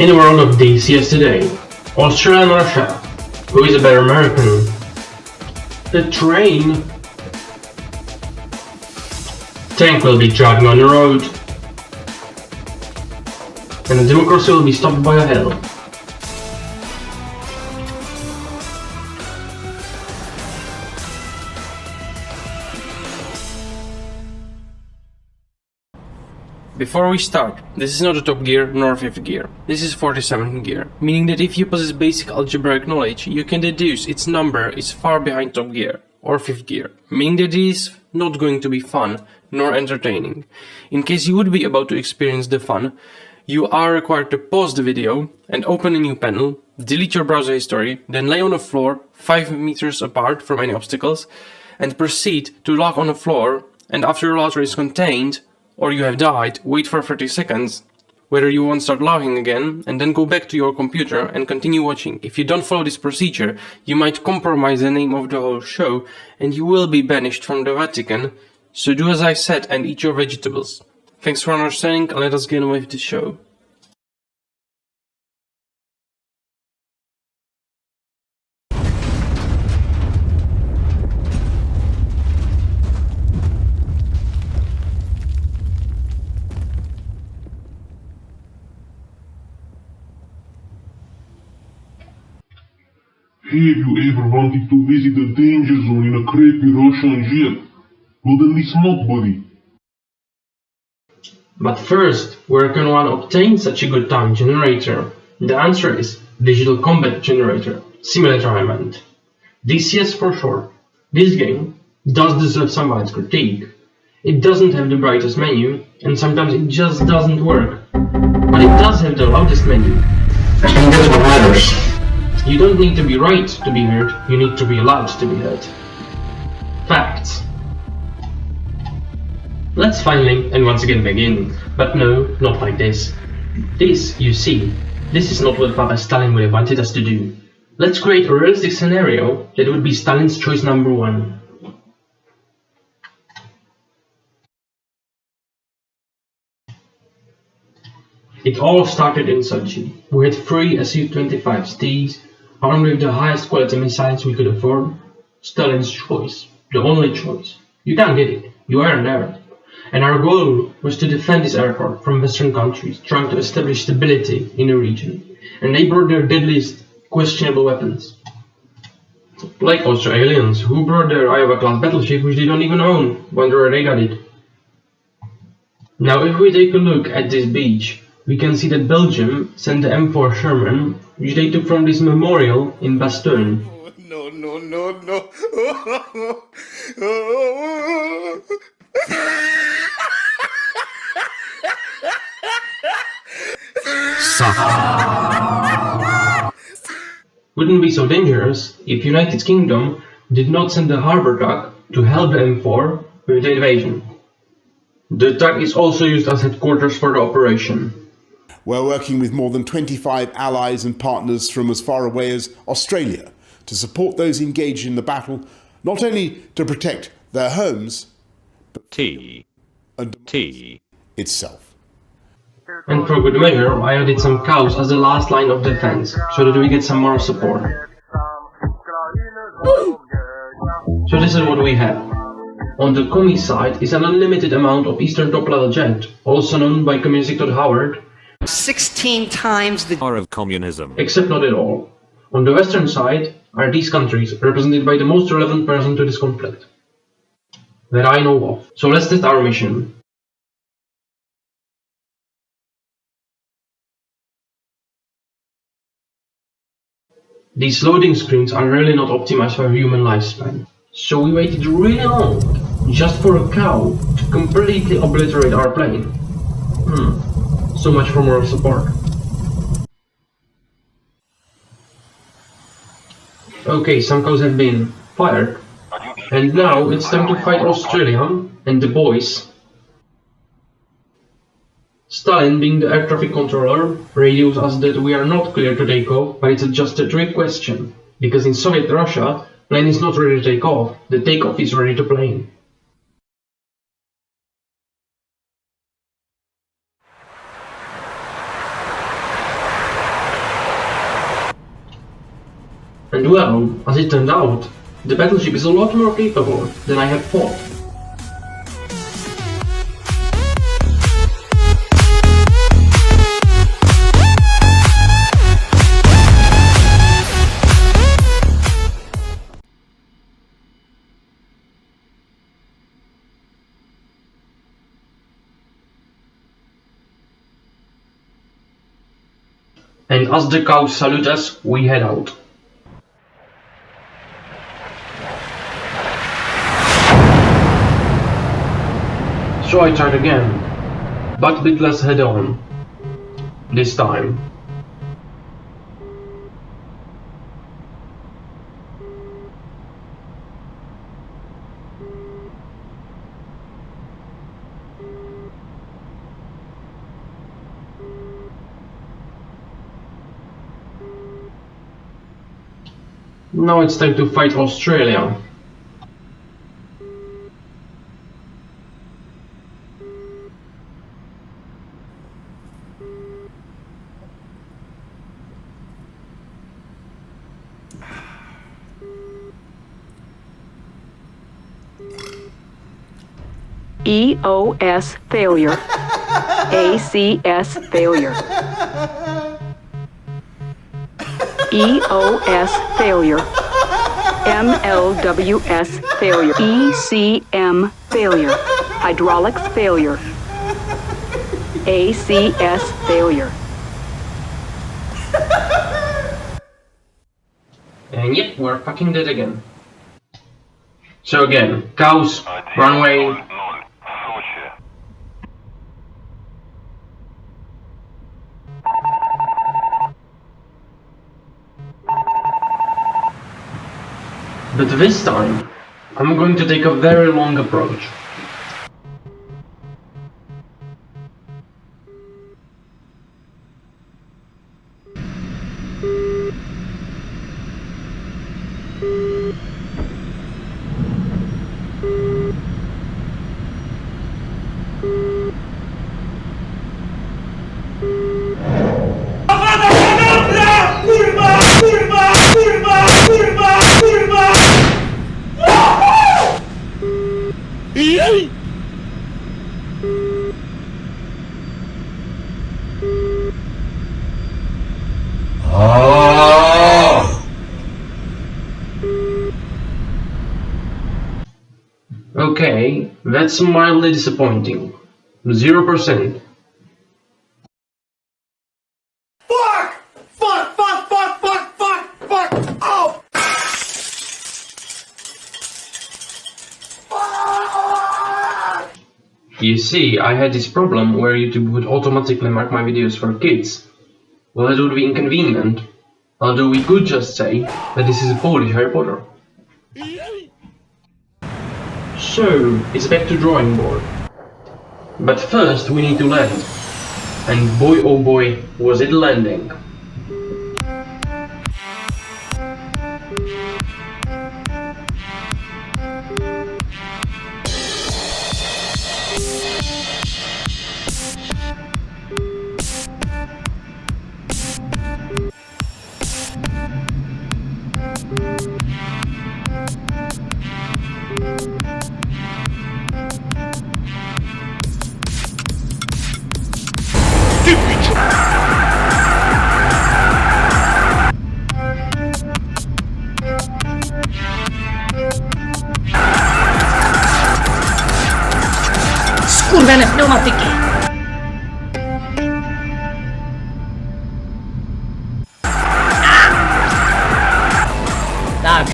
In the world of DCS today, Australia and Russia, who is a better American? The train. Tank will be driving on the road, and the democracy will be stopped by a hill. Before we start, this is not a top gear nor 5th gear, this is 47th gear, meaning that if you possess basic algebraic knowledge, you can deduce its number is far behind top gear, or 5th gear, meaning that it is not going to be fun nor entertaining. In case you would be about to experience the fun, you are required to pause the video and open a new panel, delete your browser history, then lay on the floor 5 meters apart from any obstacles, and proceed to log on the floor, and after your laughter is contained, or you have died, wait for 30 seconds, whether you won't start logging again, and then go back to your computer and continue watching. If you don't follow this procedure, you might compromise the name of the whole show, and you will be banished from the Vatican, so do as I said and eat your vegetables. Thanks for understanding, and let us get on with the show. Have you ever wanted to visit the danger zone in a crappy Russian jet? Well then listen up, buddy. But first, where can one obtain such a good time generator? The answer is Digital Combat Generator, simulator I meant. DCS for short. This game does deserve some wide critique. It doesn't have the brightest menu, and sometimes it just doesn't work. But it does have the loudest menu. And that's what matters. You don't need to be right to be heard, you need to be allowed to be heard. Facts. Let's finally and once again begin, but no, not like this. This, you see, this is not what Papa Stalin would have wanted us to do. Let's create a realistic scenario that would be Stalin's choice number 1. It all started in Sochi. We had 3 Su-25 Steeds, armed with the highest quality missiles we could afford. Stalin's choice. The only choice. You can't get it. You aren't there. And our goal was to defend this airport from Western countries trying to establish stability in the region. And they brought their deadliest, questionable weapons. Like Australians, who brought their Iowa-class battleship which they don't even own, wonder where they got it. Now if we take a look at this beach, we can see that Belgium sent the M4 Sherman, which they took from this memorial in Bastogne. No. Wouldn't be so dangerous if United Kingdom did not send the harbour truck to help the M4 with the invasion. The truck is also used as headquarters for the operation. We're working with more than 25 allies and partners from as far away as Australia to support those engaged in the battle, not only to protect their homes, but and itself. And for good measure, I added some cows as the last line of defense, so that we get some more support. So this is what we have. On the commie side is an unlimited amount of Eastern top-level jet, also known by communist Dr. Howard, 16 times the power of communism. Except not at all. On the western side are these countries, represented by the most relevant person to this conflict that I know of. So let's test our mission. These loading screens are really not optimized for human lifespan. So we waited really long, just for a cow to completely obliterate our plane. So much for moral support. Okay, some cows have been fired. And now it's time to fight Australia and the boys. Stalin, being the air traffic controller, radios us that we are not clear to take off, but it's just a trick question. Because in Soviet Russia, plane is not ready to take off, the takeoff is ready to plane. And well, as it turned out, the battleship is a lot more capable than I had thought. And as the cows salute us, we head out. So I tried again, but a bit less head on. This time. Now it's time to fight Australia. EOS failure. ACS failure. EOS failure. MLWS failure. ECM failure. Hydraulics failure. ACS failure. And yep, we're fucking dead again. So again, cows, runway. But this time, I'm going to take a very long approach. Okay, that's mildly disappointing. 0%. You see, I had this problem where YouTube would automatically mark my videos for kids. Well, it would be inconvenient, although we could just say that this is a Polish Harry Potter. So, it's back to drawing board. But first we need to land. And boy oh boy, was it landing. Skurwione pneumatyki! Tak.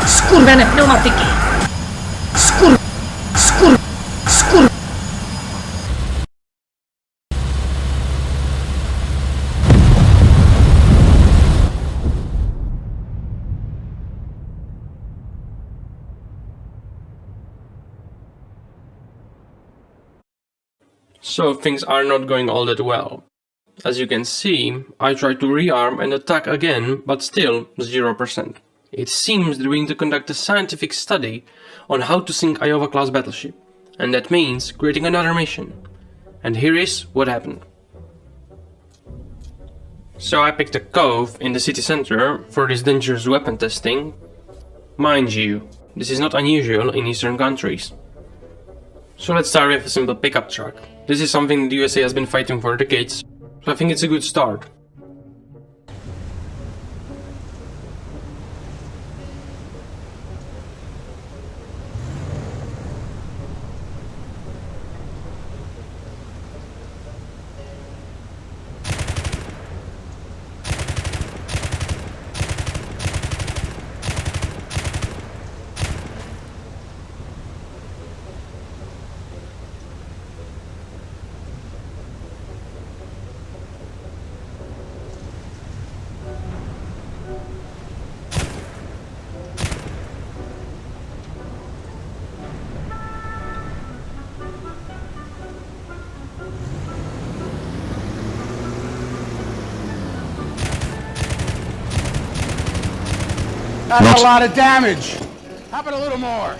Skurwione pneumatyki! Skur... So things are not going all that well. As you can see, I tried to rearm and attack again, but still 0%. It seems that we need to conduct a scientific study on how to sink Iowa-class battleship, and that means creating another mission. And here is what happened. So I picked a cove in the city center for this dangerous weapon testing. Mind you, this is not unusual in Eastern countries. So let's start with a simple pickup truck. This is something the USA has been fighting for decades, so I think it's a good start. That's a lot of damage. How about a little more?